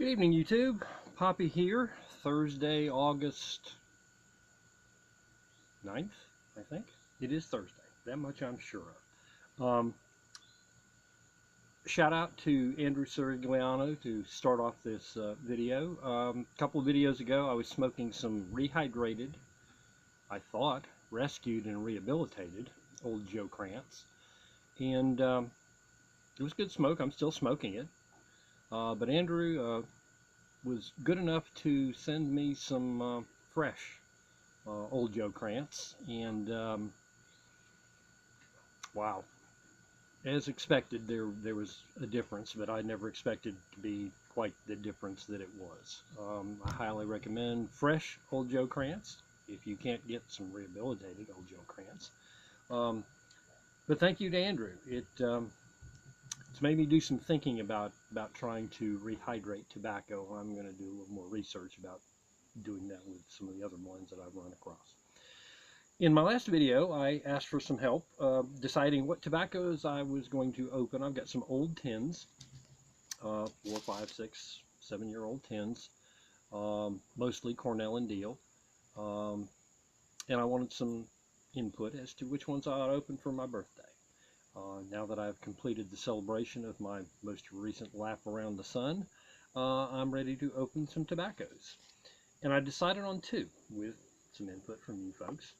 Good evening, YouTube. Poppy here. Thursday, August 9th, I think. It is Thursday. That much I'm sure of. Shout out to Andrew Sirigliano to start off this video. A couple of videos ago, I was smoking some rehydrated, I thought, rescued and rehabilitated Old Joe Krantz. And it was good smoke. I'm still smoking it. But Andrew was good enough to send me some fresh Old Joe Krantz, and wow, as expected, there was a difference, but I never expected to be quite the difference that it was. I highly recommend fresh Old Joe Krantz if you can't get some rehabilitated Old Joe Krantz. But thank you to Andrew. It's made me do some thinking about trying to rehydrate tobacco. I'm going to do a little more research about doing that with some of the other blends that I've run across. In my last video, I asked for some help deciding what tobaccos I was going to open. I've got some old tins, 4, 5, 6, 7-year-old tins, mostly Cornell and Diehl, and I wanted some input as to which ones I ought to open for my birthday. Now that I've completed the celebration of my most recent lap around the sun, I'm ready to open some tobaccos. And I decided on 2 with some input from you folks.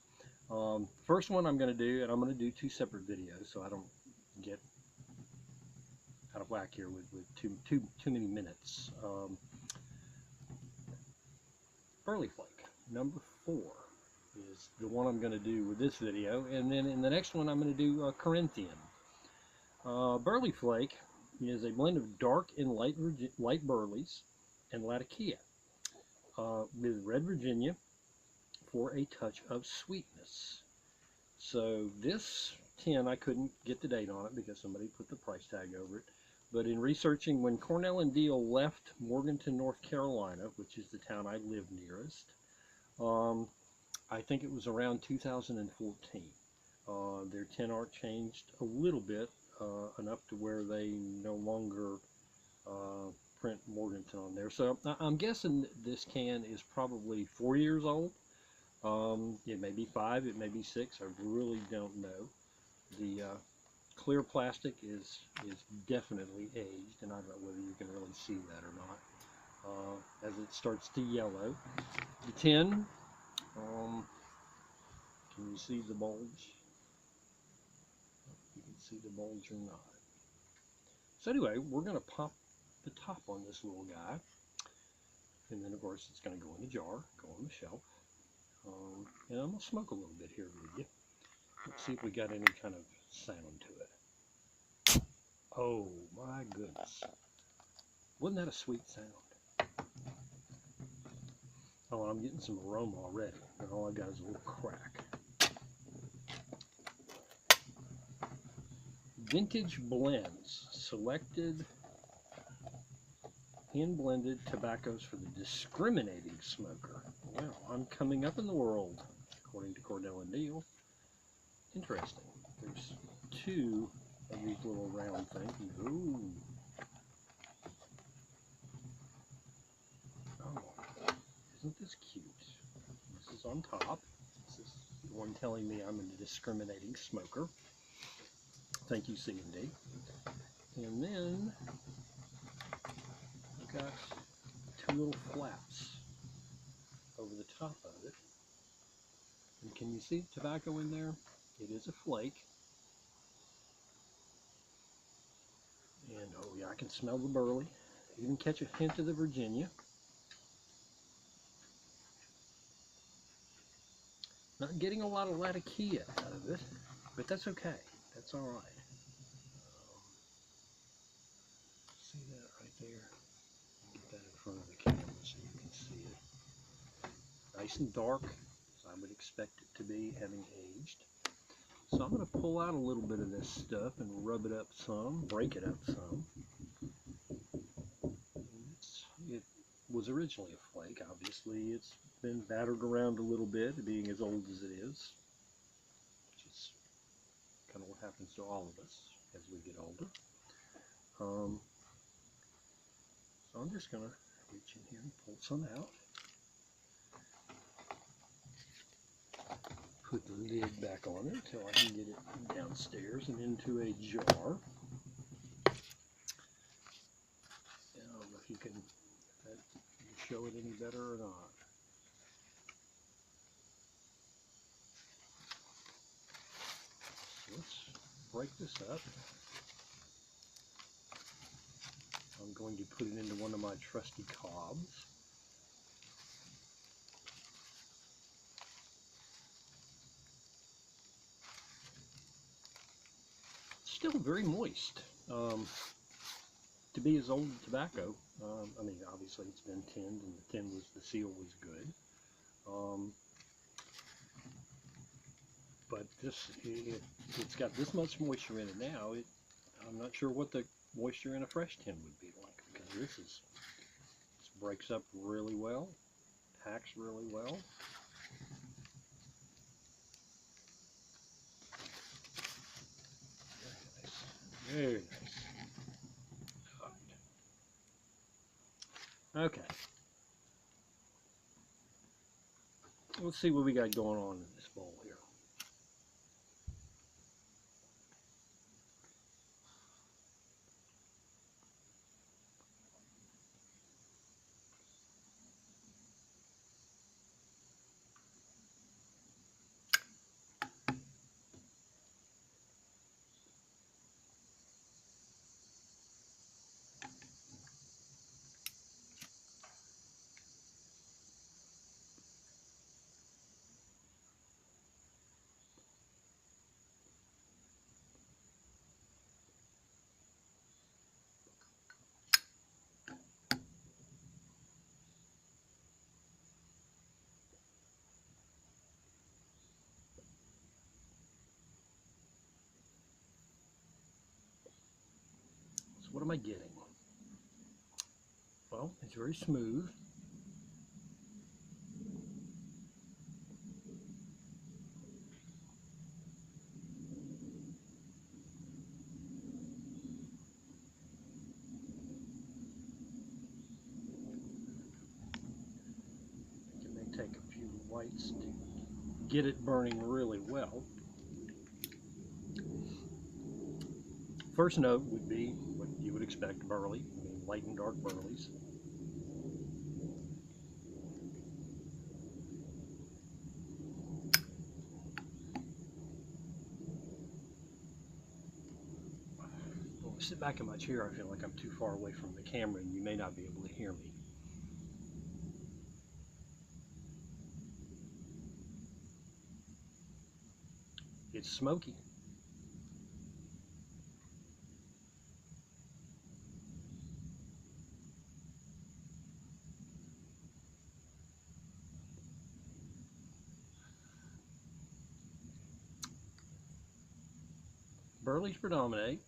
First one I'm going to do, and I'm going to do 2 separate videos so I don't get out of whack here with too many minutes. Burley Flake, number 4, is the one I'm going to do with this video, and then in the next one I'm going to do Corinthian. Burley Flake is a blend of dark and light burleys and Latakia with red Virginia for a touch of sweetness. So this tin, I couldn't get the date on it because somebody put the price tag over it, but in researching, when Cornell and Diehl left Morganton, North Carolina, which is the town I live nearest, I think it was around 2014. Their tin art changed a little bit, enough to where they no longer print Morganton on there. So I'm guessing this can is probably 4 years old. It may be 5, it may be 6. I really don't know. The clear plastic is definitely aged, and I don't know whether you can really see that or not. As it starts to yellow, the tin. Can you see the bulge? You can see the bulge or not. So anyway, we're going to pop the top on this little guy, and then of course it's going to go in the jar, go on the shelf, and I'm going to smoke a little bit here with you. Let's see if we got any kind of sound to it. Oh my goodness, wasn't that a sweet sound? Oh, I'm getting some aroma already, and all I've got is a little crack. Vintage Blends, selected hand-blended tobaccos for the discriminating smoker. Well, I'm coming up in the world, according to Cornell and Diehl. Interesting. There's 2 of these little round things. Ooh. Oh, isn't this cute? This is on top. This is the one telling me I'm a discriminating smoker. Thank you, C&D. And then I've got 2 little flaps over the top of it. And can you see tobacco in there? It is a flake. And oh yeah, I can smell the burley. Even catch a hint of the Virginia. Not getting a lot of Latakia out of it, but that's okay. That's all right. See that right there? Get that in front of the camera so you can see it. Nice and dark, as I would expect it to be, having aged. So I'm going to pull out a little bit of this stuff and rub it up some, break it up some. It was originally a flake. Obviously, it's been battered around a little bit, being as old as it is, which is kind of what happens to all of us as we get older. So I'm just going to reach in here and pull some out. Put the lid back on it until I can get it downstairs and into a jar. I don't know if you can show it any better or not. So let's break this up. I'm going to put it into one of my trusty cobs. Still very moist. To be as old as tobacco, I mean, obviously it's been tinned, and the seal was good. But it's got this much moisture in it now. I'm not sure what the moisture in a fresh tin would be like, because this breaks up really well, packs really well. Very nice. Very nice. Okay. Let's see what we got going on in this bowl here. So what am I getting? Well, it's very smooth. It may take a few whites to get it burning really well. First note would be what you would expect, burley. I mean, light and dark burleys. When I sit back in my chair, I feel like I'm too far away from the camera and you may not be able to hear me. It's smoky. Burleys predominate.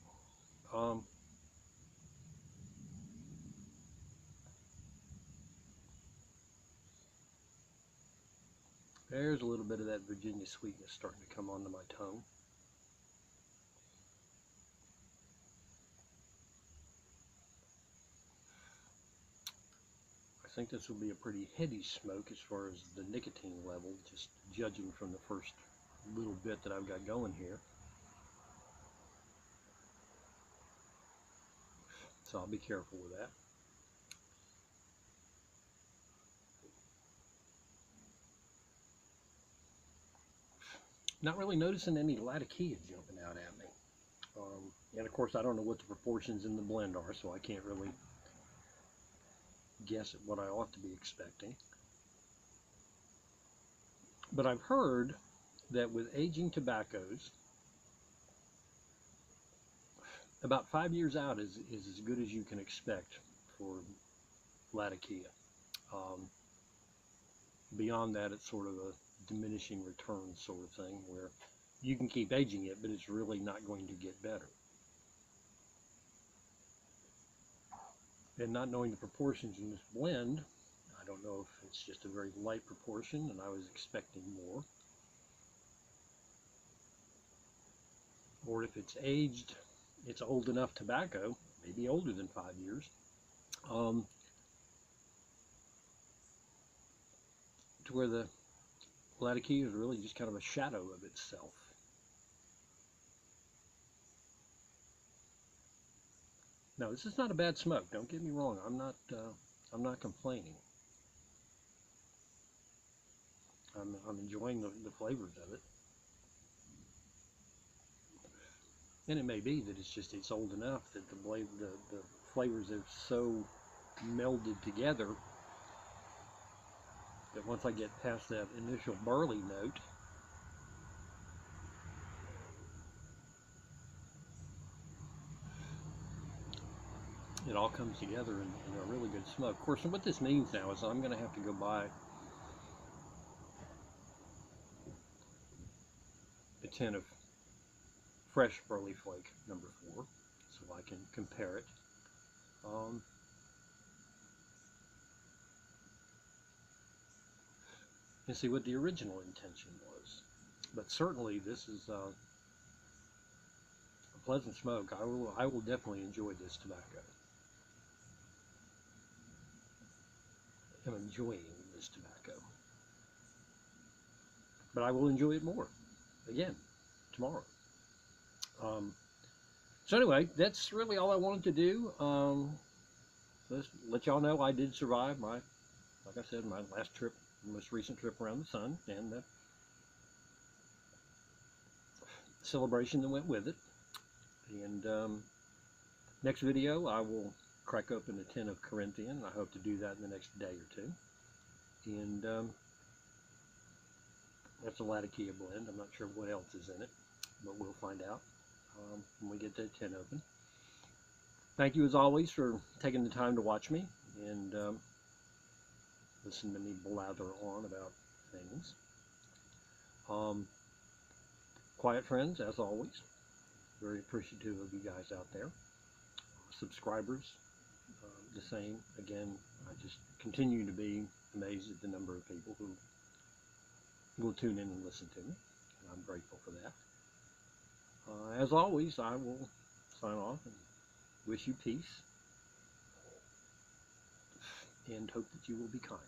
There's a little bit of that Virginia sweetness starting to come onto my tongue. I think this will be a pretty heady smoke as far as the nicotine level, just judging from the first little bit that I've got going here. So I'll be careful with that. Not really noticing any Latakia jumping out at me. And of course, I don't know what the proportions in the blend are, so I can't really guess at what I ought to be expecting. But I've heard that with aging tobaccos, about 5 years out is as good as you can expect for Latakia. Beyond that, it's sort of a diminishing return sort of thing where you can keep aging it, but it's really not going to get better. And not knowing the proportions in this blend, I don't know if it's just a very light proportion and I was expecting more, or if it's aged, it's old enough tobacco, maybe older than 5 years, where the Latakia is really just kind of a shadow of itself. Now, this is not a bad smoke. Don't get me wrong. I'm not complaining. I'm enjoying the flavors of it. And it may be that it's old enough that the flavors are so melded together that once I get past that initial barley note, it all comes together in a really good smoke. Of course, what this means now is I'm going to have to go buy a tin of fresh Burley Flake number 4 so I can compare it. And see what the original intention was. But certainly this is a pleasant smoke. I will definitely enjoy this tobacco. I'm enjoying this tobacco. But I will enjoy it more again tomorrow. So anyway, that's really all I wanted to do. Let's let y'all know I did survive like I said, my last trip, most recent trip around the sun, and the celebration that went with it. And next video, I will crack open a tin of Corinthian. I hope to do that in the next day or two. And that's a Latakia blend. I'm not sure what else is in it, but we'll find out when we get that tin open. Thank you as always for taking the time to watch me and listen to me blather on about things. Quiet friends, as always, very appreciative of you guys out there. Subscribers, the same. Again, I just continue to be amazed at the number of people who will tune in and listen to me, and I'm grateful for that. As always, I will sign off and wish you peace and hope that you will be kind.